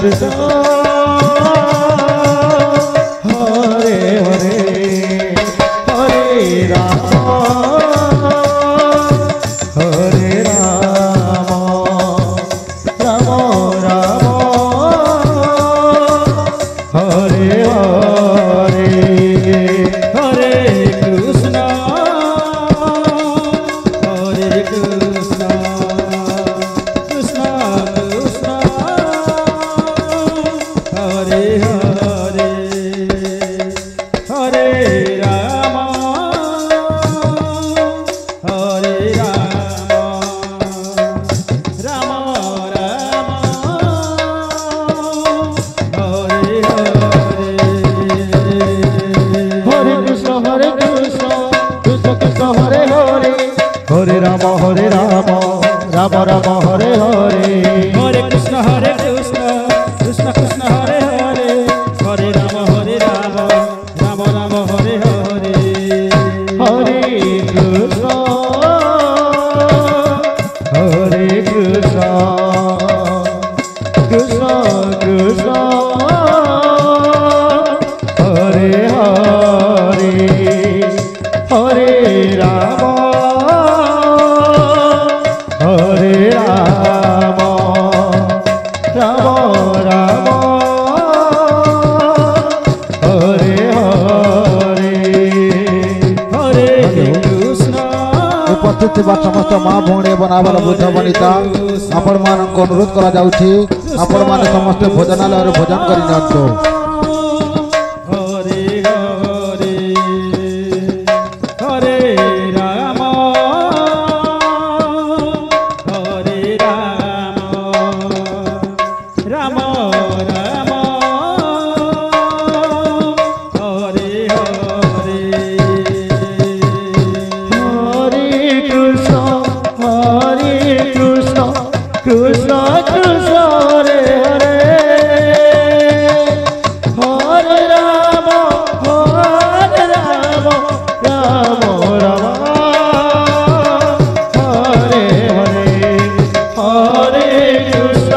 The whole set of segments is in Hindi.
कृष्ण हरे हरे हरे राम हरे राम राम राम हरे हरे हरे कृष्ण कृष्ण कृष्ण हरे हरे हरे राम हरे राम राम राम हरे हरे हरे कृष्ण कृष्ण कृष्ण हरे हरे हरे राम राम राम हरे हरे हरे कृष्ण कृष्ण कृष्ण हरे हरे हरे राम राम राम हरे हरे हरे कृष्ण कृष्ण कृष्ण हरे हरे हरे राम हरे राम राम राम हरे हरे हरे कृष्ण उपस्थित समस्त माँ भौणी बनावर बुद्ध बनिता आपण मान अनुरोध करा जाउछि आपण मान समस्त भोजनालय भोजन करि नियंतु हरे हरे हरे राम हरे राम राम राम हरे हरे हरे कृष्ण कृष्ण कृष्ण हरे हरे हरे राम राम राम हरे हरे हरे कृष्ण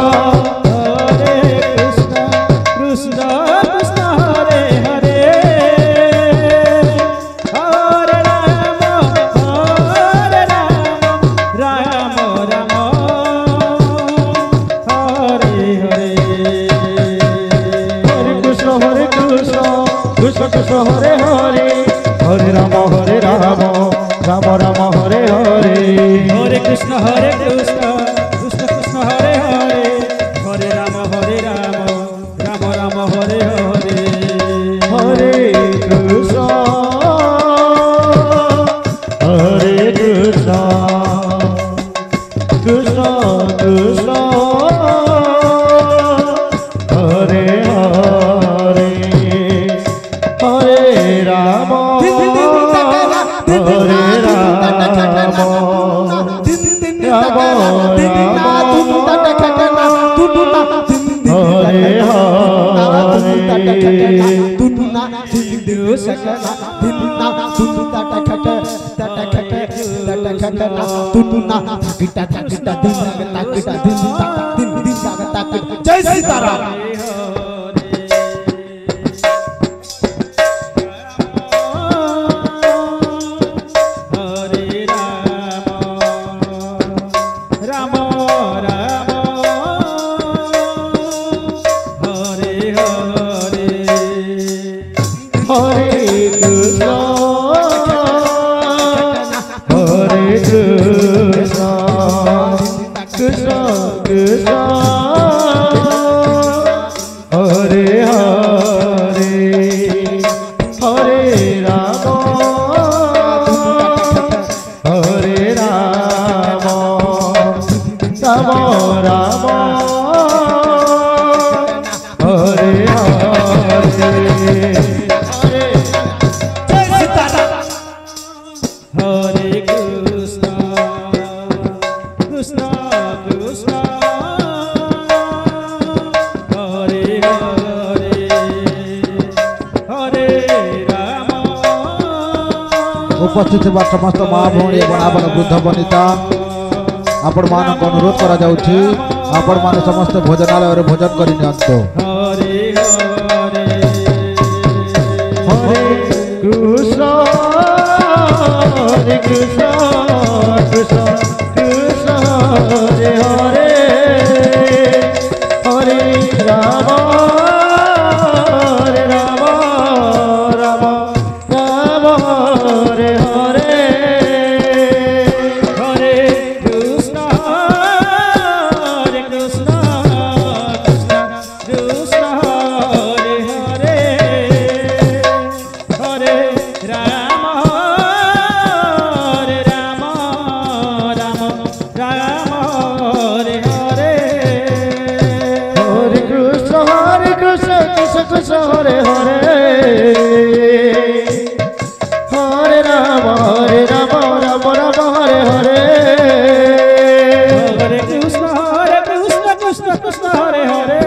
कृष्ण कृष्ण हरे हरे हरे राम राम राम हरे हरे हरे कृष्ण कृष्ण कृष्ण हरे हरे हरे राम राम राम हरे हरे हरे कृष्ण कृष्ण कृष्ण हरे हरे हरे राम राम राम हरे हरे हरे कृष्ण कृष्ण कृष्ण हरे हरे हरे राम जय सीताराम उपस्थित समस्त माँ भौणी बनावन वृद्ध बनिता आपण मान अनुरोध करा जाउछि आपण माने समस्त भोजनालय भोजन करी नियंतो। हरे हरे हरे कृष्ण कृष्ण कृष्ण कृष्ण हरे हरे हरे राम हरे राम राम राम हरे हरे हरे कृष्ण कृष्ण कृष्ण हरे हरे हरे राम राम राम हरे हरे हरे कृष्ण कृष्ण कृष्ण हरे हरे हरे राम राम राम हरे हरे हरे कृष्ण कृष्ण कृष्ण हरे हरे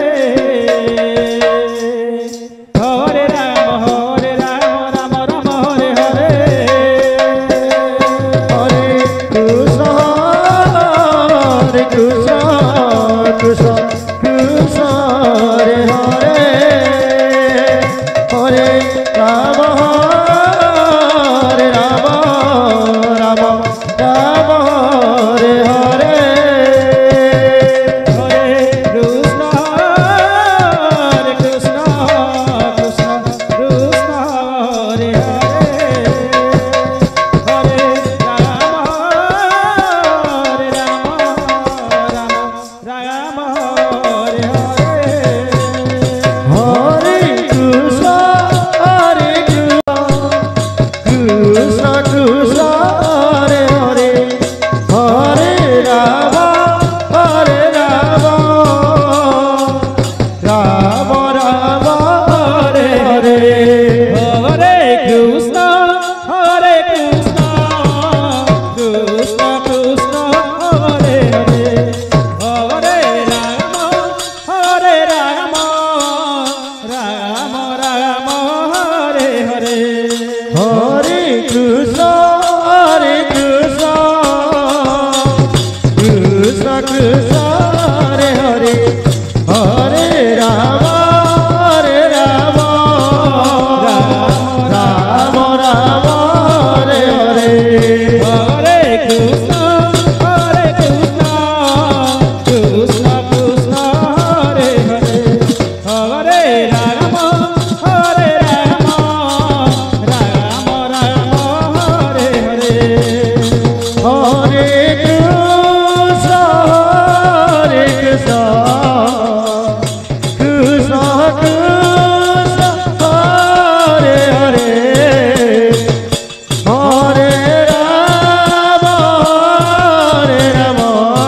हरे राम राम राम हरे हरे हरे कृष्ण कृष्ण कृष्ण हरे हरे हरे राम राम राम राम हरे हरे हरे कृष्ण कृष्ण कृष्ण कृष्ण हरे हरे हरे राम राम राम हरे हरे हरे कृष्ण कृष्ण कृष्ण हरे हरे हरे राम राम राम हरे हरे हरे कृष्ण कृष्ण कृष्ण हरे हरे हरे राम राम राम हरे हरे हरे कृष्ण कृष्ण कृष्ण हरे हरे हरे राम राम राम हरे हरे हरे कृष्ण कृष्ण कृष्ण हरे हरे हरे राम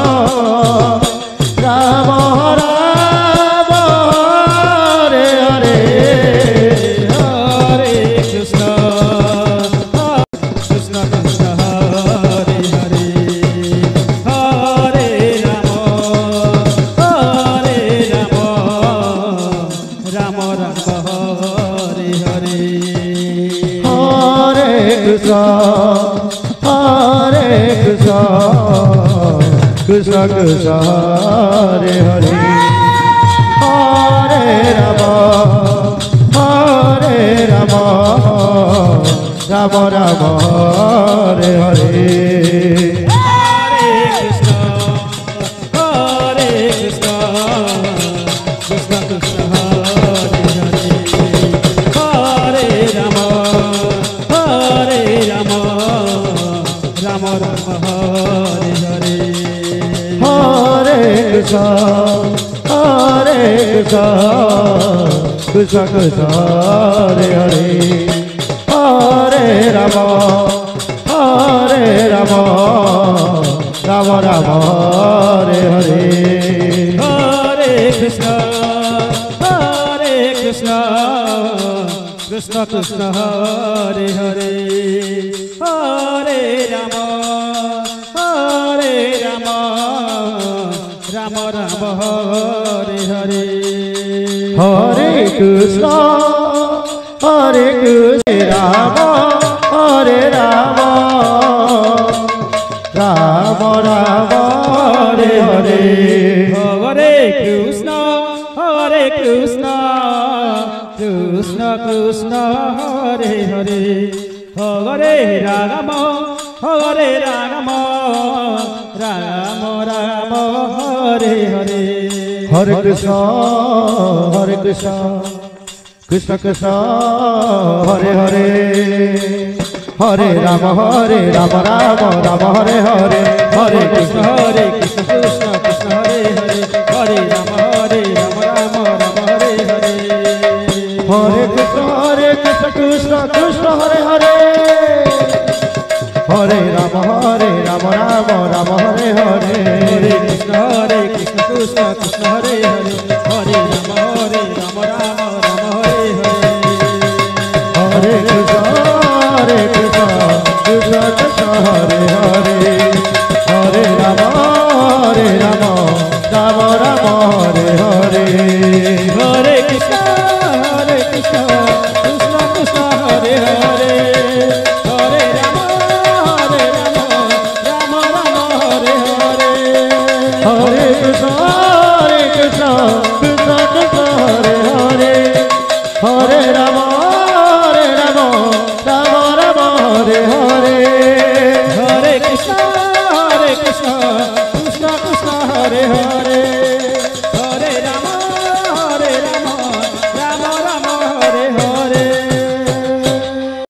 राम राम हरे हरे हरे कृष्ण कृष्ण कृष्ण कृष्ण हरे हरे हरे राम राम राम हरे हरे हरे कृष्ण कृष्ण कृष्ण हरे हरे हरे राम राम राम हरे हरे हरे कृष्ण कृष्ण कृष्ण हरे हरे हरे राम राम राम हरे हरे हरे कृष्ण कृष्ण कृष्ण हरे हरे हरे राम राम राम हरे हरे हरे कृष्ण कृष्ण कृष्ण हरे हरे हरे राम राम राम हरे हरे हरे कृष्ण कृष्ण कृष्ण हरे हरे हरे राम राम राम हरे हरे हरे कृष्ण राम हरे राम राम राम हरे हरे কৃষ্ণ হরে হরে হরে রাম হরে রাম রাম রাম হরে হরে হরে কৃষ্ণ কৃষ্ণ কৃষ্ণ হরে হরে হরে রাম রাম রাম হরে হরে হরে কৃষ্ণ কৃষ্ণ কৃষ্ণ হরে হরে হরে রাম রাম রাম হরে হরে হরে কৃষ্ণ কৃষ্ণ কৃষ্ণ হরে হরে হরে রাম রাম রাম হরে হরে হরে কৃষ্ণ কৃষ্ণ কৃষ্ণ হরে হরে হরে রাম